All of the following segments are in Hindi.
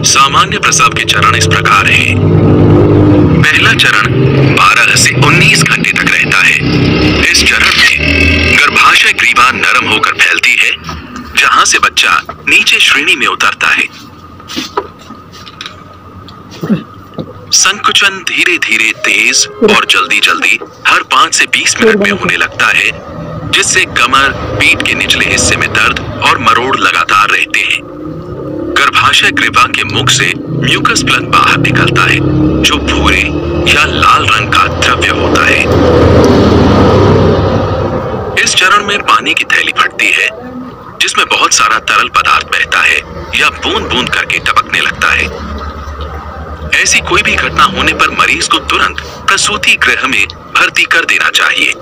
सामान्य प्रसव के चरण इस प्रकार हैं। पहला चरण 12 से 19 घंटे तक रहता है। इस चरण में गर्भाशय ग्रीवा नरम होकर फैलती है, जहां से बच्चा नीचे श्रेणी में उतरता है। संकुचन धीरे धीरे तेज और जल्दी जल्दी हर 5 से 20 मिनट में होने लगता है, जिससे कमर, पीठ के निचले हिस्से में दर्द और मरोड़ लगातार रहते हैं। गर्भाशय ग्रीवा के मुख से म्यूकस प्लग बाहर निकलता है, जो भूरे या लाल रंग का द्रव्य होता है। इस चरण में पानी की थैली फटती है, जिसमें बहुत सारा तरल पदार्थ बहता है या बूंद बूंद करके टपकने लगता है। ऐसी कोई भी घटना होने पर मरीज को तुरंत प्रसूति गृह में भर्ती कर देना चाहिए।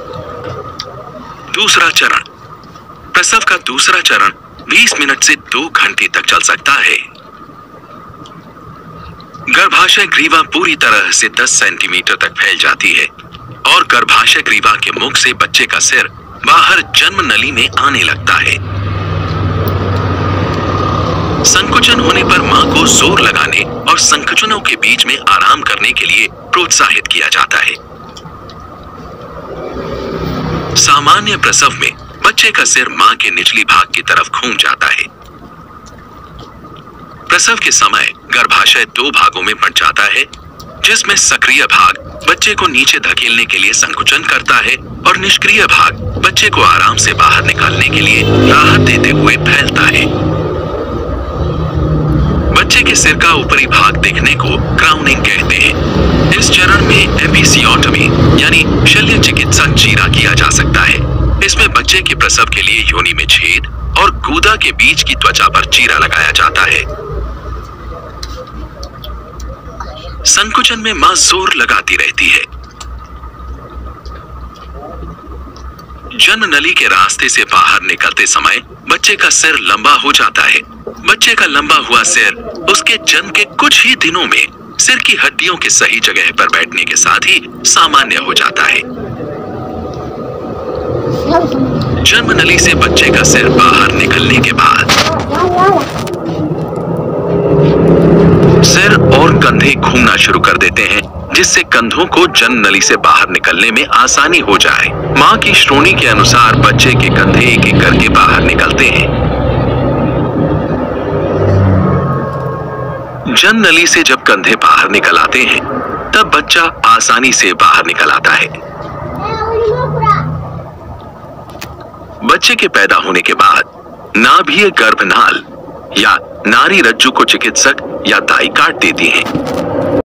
दूसरा चरण। प्रसव का दूसरा चरण 20 मिनट से 2 घंटे तक चल सकता है। गर्भाशय ग्रीवा पूरी तरह से 10 सेंटीमीटर तक फैल जाती है और गर्भाशय ग्रीवा के मुख से बच्चे का सिर बाहर जन्म नली में आने लगता है। संकुचन होने पर मां को जोर लगाने और संकुचनों के बीच में आराम करने के लिए प्रोत्साहित किया जाता है। सामान्य प्रसव में बच्चे का सिर मां के निचली भाग की तरफ घूम जाता है। प्रसव के समय गर्भाशय 2 भागों में बंट जाता है, जिसमें सक्रिय भाग बच्चे को नीचे धकेलने के लिए संकुचन करता है और निष्क्रिय भाग बच्चे को आराम से बाहर निकालने के लिए राहत देते हुए फैलता है। बच्चे के सिर का ऊपरी भाग देखने को क्राउनिंग कहते हैं। इस चरण में एपिसियोटमी यानी शल्य चिकित्सा चीरा किया जा सकता है। इसमें बच्चे के प्रसव के लिए योनि में छेद और गूदा के बीच की त्वचा पर चीरा लगाया जाता है। संकुचन में मां जोर लगाती रहती है। जन्म नली के रास्ते से बाहर निकलते समय बच्चे का सिर लंबा हो जाता है। बच्चे का लंबा हुआ सिर उसके जन्म के कुछ ही दिनों में सिर की हड्डियों के सही जगह पर बैठने के साथ ही सामान्य हो जाता है। जन्म नली से बच्चे का सिर बाहर निकलने के बाद सिर और कंधे घूमना शुरू कर देते हैं, जिससे कंधों को जन्म नली से बाहर निकलने में आसानी हो जाए। मां की श्रोणी के अनुसार बच्चे के कंधे एक एक करके बाहर निकलते हैं। जन्म नली से जब कंधे बाहर निकल आते हैं, तब बच्चा आसानी से बाहर निकल आता है। बच्चे के पैदा होने के बाद नाभीय गर्भनाल या नारी रज्जु को चिकित्सक या दाई काट देती हैं।